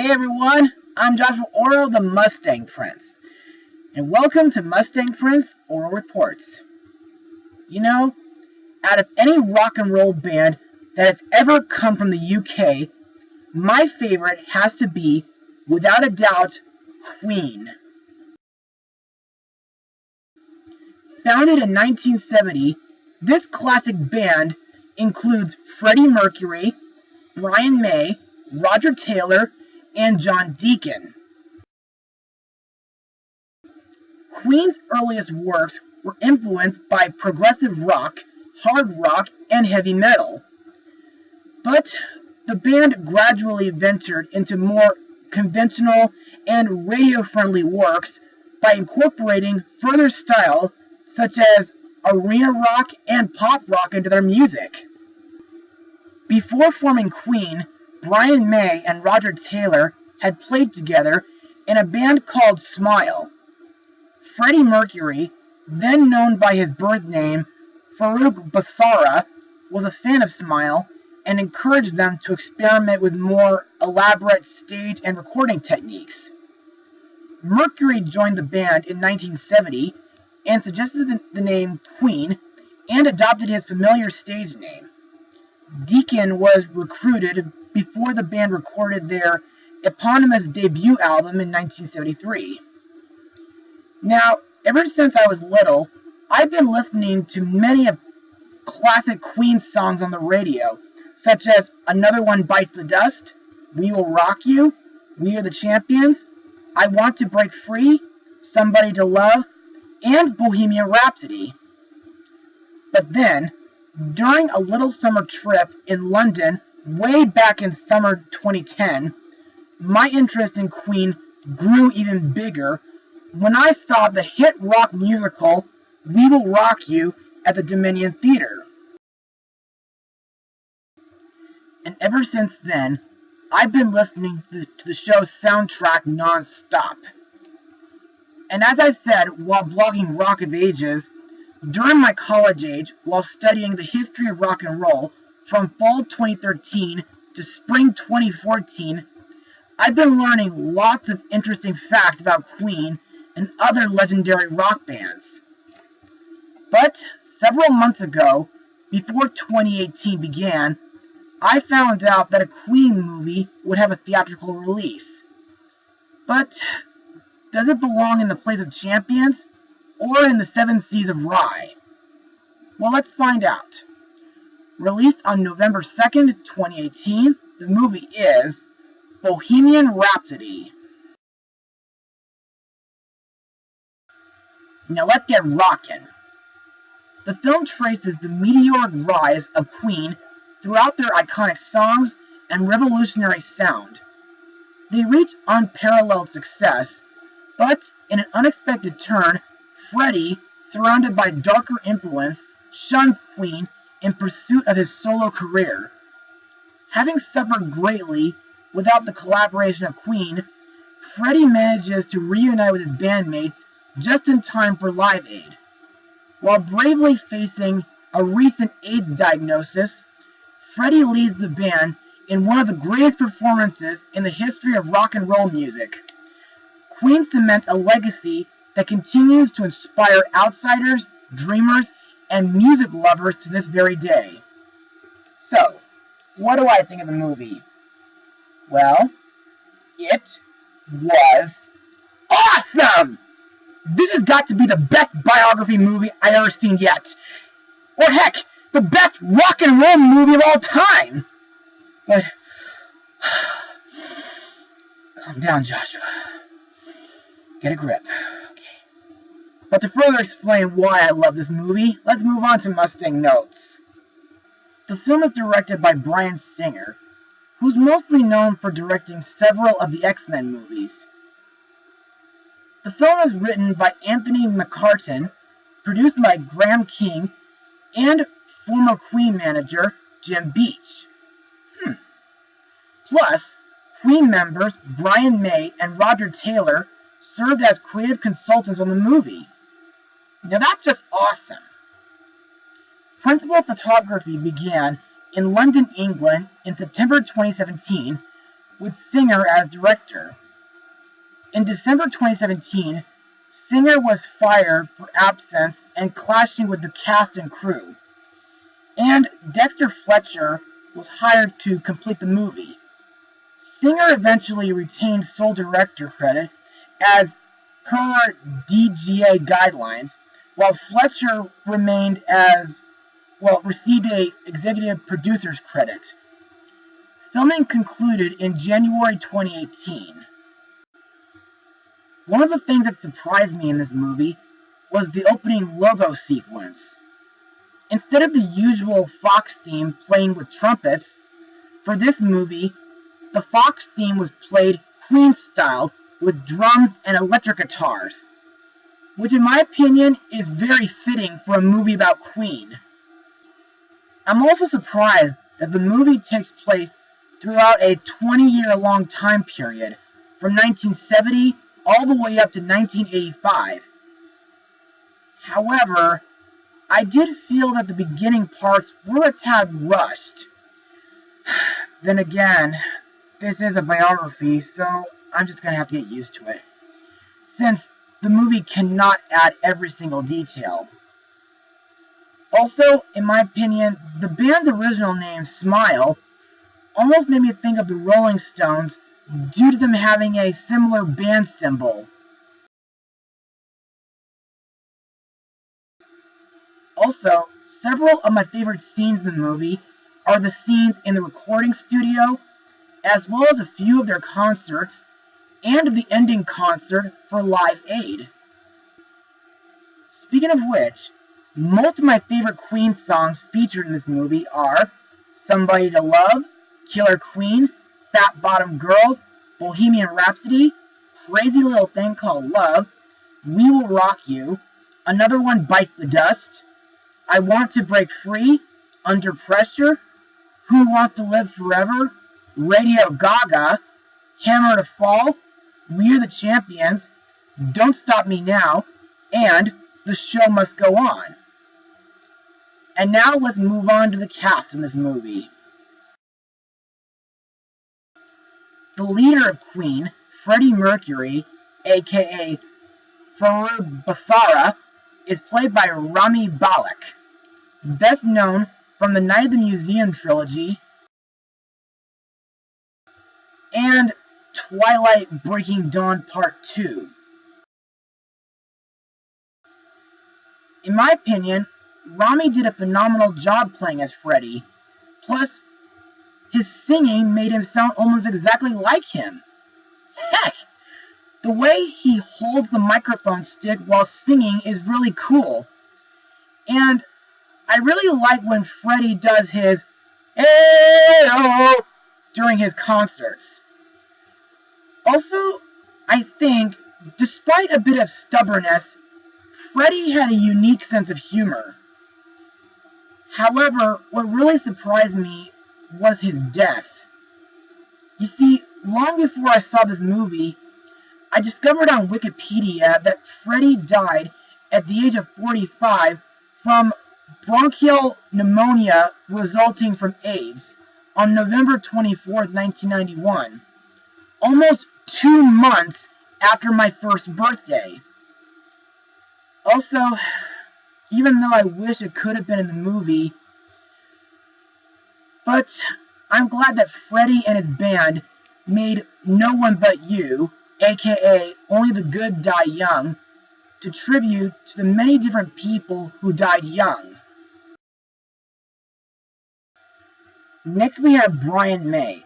Hey everyone, I'm Joshua Orro, the Mustang Prince, and welcome to Mustang Prince Orro Reports. You know, out of any rock and roll band that has ever come from the UK, my favorite has to be, without a doubt, Queen. Founded in 1970, this classic band includes Freddie Mercury, Brian May, Roger Taylor, and John Deacon. Queen's earliest works were influenced by progressive rock, hard rock, and heavy metal. But the band gradually ventured into more conventional and radio-friendly works by incorporating further styles such as arena rock and pop rock into their music. Before forming Queen, Brian May and Roger Taylor had played together in a band called Smile. Freddie Mercury, then known by his birth name Farrokh Bulsara, was a fan of Smile and encouraged them to experiment with more elaborate stage and recording techniques. Mercury joined the band in 1970 and suggested the name Queen and adopted his familiar stage name. Deacon was recruited before the band recorded their eponymous debut album in 1973. Now, ever since I was little, I've been listening to many of classic Queen songs on the radio, such as Another One Bites the Dust, We Will Rock You, We Are the Champions, I Want to Break Free, Somebody to Love, and Bohemian Rhapsody. But then, during a little summer trip in London way back in summer 2010, my interest in Queen grew even bigger when I saw the hit rock musical We Will Rock You at the Dominion Theatre. And ever since then, I've been listening to the show's soundtrack non-stop. And as I said while blogging Rock of Ages, during my college age, while studying the history of rock and roll from fall 2013 to spring 2014, I've been learning lots of interesting facts about Queen and other legendary rock bands. But several months ago, before 2018 began, I found out that a Queen movie would have a theatrical release. But does it belong in the place of Champions or in the Seven Seas of Rye? Well, let's find out. Released on November 2nd, 2018, the movie is Bohemian Rhapsody. Now let's get rockin'. The film traces the meteoric rise of Queen throughout their iconic songs and revolutionary sound. They reach unparalleled success, but in an unexpected turn, Freddie, surrounded by darker influence, shuns Queen in pursuit of his solo career. Having suffered greatly without the collaboration of Queen, Freddie manages to reunite with his bandmates just in time for Live Aid. While bravely facing a recent AIDS diagnosis, Freddie leads the band in one of the greatest performances in the history of rock and roll music. Queen cements a legacy that continues to inspire outsiders, dreamers, and music lovers to this very day. So, what do I think of the movie? Well, it was awesome! This has got to be the best biography movie I've ever seen yet. Or heck, the best rock and roll movie of all time! But, calm down, Joshua. Get a grip. Okay. But to further explain why I love this movie, let's move on to Mustang notes. The film is directed by Bryan Singer, who's mostly known for directing several of the X-Men movies. The film is written by Anthony McCartan, produced by Graham King, and former Queen manager Jim Beach. Plus, Queen members Brian May and Roger Taylor served as creative consultants on the movie. Now that's just awesome. Principal photography began in London, England in September 2017 with Singer as director. In December 2017, Singer was fired for absence and clashing with the cast and crew, and Dexter Fletcher was hired to complete the movie. Singer eventually retained sole director credit as per DGA guidelines, while Fletcher received a executive producer's credit. Filming concluded in January 2018. One of the things that surprised me in this movie was the opening logo sequence. Instead of the usual Fox theme playing with trumpets, for this movie, the Fox theme was played Queen style with drums and electric guitars, which in my opinion is very fitting for a movie about Queen. I'm also surprised that the movie takes place throughout a 20-year-long time period, from 1970 all the way up to 1985. However, I did feel that the beginning parts were a tad rushed. Then again, this is a biography, so I'm just going to have to get used to it, since the movie cannot add every single detail. Also, in my opinion, the band's original name, Smile, almost made me think of the Rolling Stones due to them having a similar band symbol. Also, several of my favorite scenes in the movie are the scenes in the recording studio, as well as a few of their concerts, and of the ending concert for Live Aid. Speaking of which, most of my favorite Queen songs featured in this movie are Somebody to Love, Killer Queen, Fat Bottom Girls, Bohemian Rhapsody, Crazy Little Thing Called Love, We Will Rock You, Another One Bites the Dust, I Want to Break Free, Under Pressure, Who Wants to Live Forever, Radio Gaga, Hammer to Fall, We're the Champions, Don't Stop Me Now, and The Show Must Go On. And now let's move on to the cast in this movie. The leader of Queen, Freddie Mercury, aka Farooq Basara, is played by Rami Malek, best known from the Night of the Museum trilogy and Twilight Breaking Dawn Part 2. In my opinion, Rami did a phenomenal job playing as Freddie. Plus, his singing made him sound almost exactly like him. Heck, the way he holds the microphone stick while singing is really cool. And I really like when Freddie does his "Hey-oh" during his concerts. Also, I think, despite a bit of stubbornness, Freddie had a unique sense of humor. However, what really surprised me was his death. You see, long before I saw this movie, I discovered on Wikipedia that Freddie died at the age of 45 from bronchial pneumonia resulting from AIDS on November 24, 1991, almost 2 months after my first birthday. Also, even though I wish it could have been in the movie, but I'm glad that Freddie and his band made No One But You, aka Only the Good Die Young, to tribute to the many different people who died young. Next we have Brian May,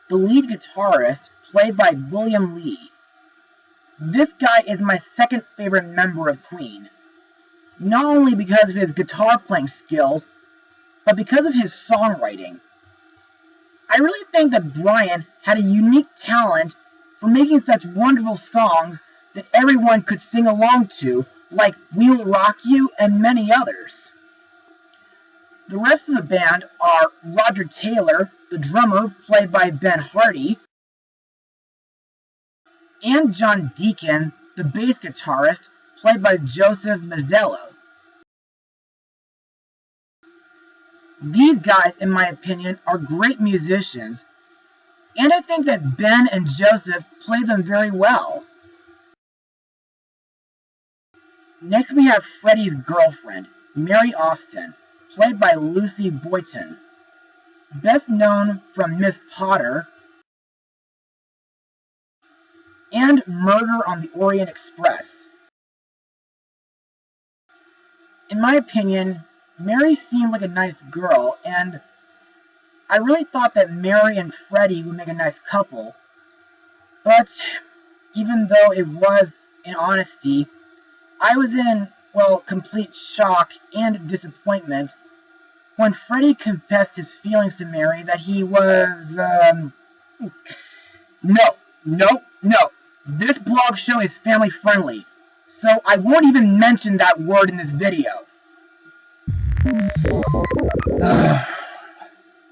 the lead guitarist, played by William Lee. This guy is my second favorite member of Queen, not only because of his guitar playing skills, but because of his songwriting. I really think that Brian had a unique talent for making such wonderful songs that everyone could sing along to, like We Will Rock You and many others. The rest of the band are Roger Taylor, the drummer, played by Ben Hardy, and John Deacon, the bass guitarist, played by Joseph Mazzello. These guys, in my opinion, are great musicians, And I think that Ben and Joseph play them very well. Next we have Freddie's girlfriend, Mary Austin, played by Lucy Boynton. Best known from Miss Potter and Murder on the Orient Express. In my opinion, Mary seemed like a nice girl, and I really thought that Mary and Freddie would make a nice couple. But even though it was in honesty, I was in, well, complete shock and disappointment when Freddie confessed his feelings to Mary that he was, No. This blog show is family friendly, so I won't even mention that word in this video.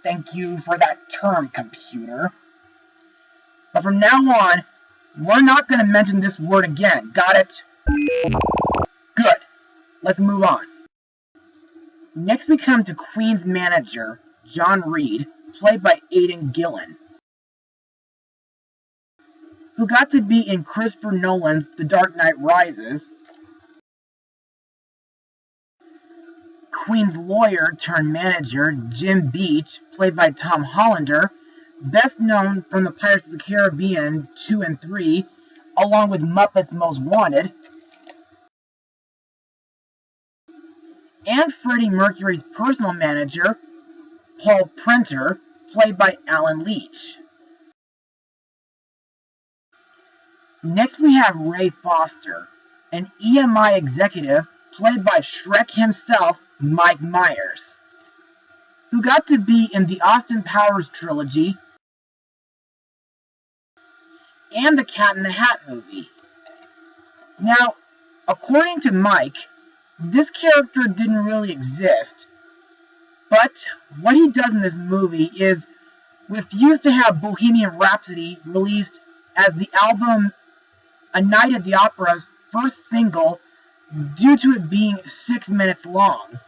Thank you for that term, computer. But from now on, we're not going to mention this word again. Got it? Good. Let's move on. Next we come to Queen's manager, John Reed, played by Aidan Gillen, who got to be in Christopher Nolan's The Dark Knight Rises. Queen's lawyer turned manager, Jim Beach, played by Tom Hollander, best known from the Pirates of the Caribbean 2 and 3, along with Muppets Most Wanted. And Freddie Mercury's personal manager, Paul Prenter, played by Alan Leach. Next we have Ray Foster, an EMI executive played by Shrek himself, Mike Myers, who got to be in the Austin Powers trilogy and the Cat in the Hat movie. Now, according to Mike, this character didn't really exist, but what he does in this movie is refuse to have Bohemian Rhapsody released as the album A Night at the Opera's first single due to it being 6 minutes long.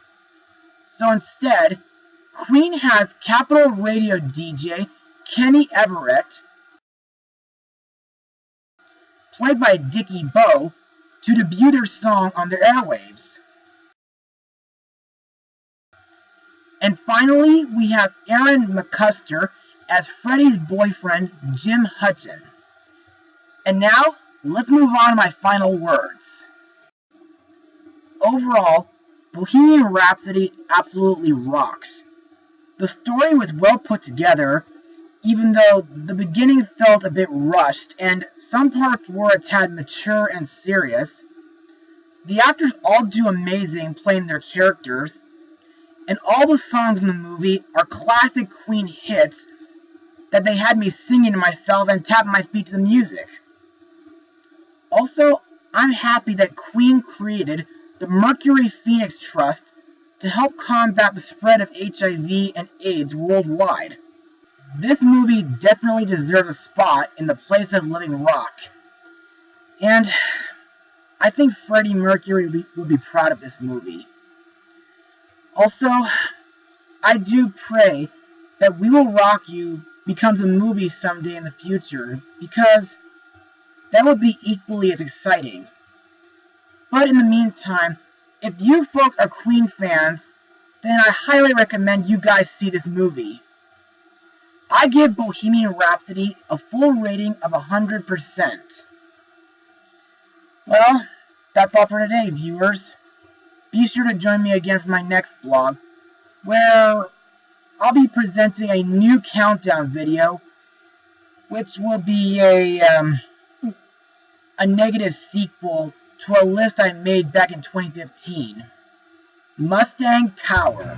So instead, Queen has Capitol Radio DJ Kenny Everett, played by Dickie Bowe, to debut their song on their airwaves. And finally, we have Aaron McCusker as Freddie's boyfriend, Jim Hutton. And now, let's move on to my final words. Overall, Bohemian Rhapsody absolutely rocks. The story was well put together, even though the beginning felt a bit rushed, and some parts were a tad mature and serious. The actors all do amazing playing their characters, and all the songs in the movie are classic Queen hits that they had me singing to myself and tapping my feet to the music. Also, I'm happy that Queen created the Mercury Phoenix Trust to help combat the spread of HIV and AIDS worldwide. This movie definitely deserves a spot in the place of living rock. And I think Freddie Mercury would be proud of this movie. Also, I do pray that We Will Rock You becomes a movie someday in the future, because that would be equally as exciting. But in the meantime, if you folks are Queen fans, then I highly recommend you guys see this movie. I give Bohemian Rhapsody a full rating of 100%. Well, that's all for today, viewers. Be sure to join me again for my next blog, where I'll be presenting a new countdown video, which will be a negative sequel to a list I made back in 2015. Mustang Power.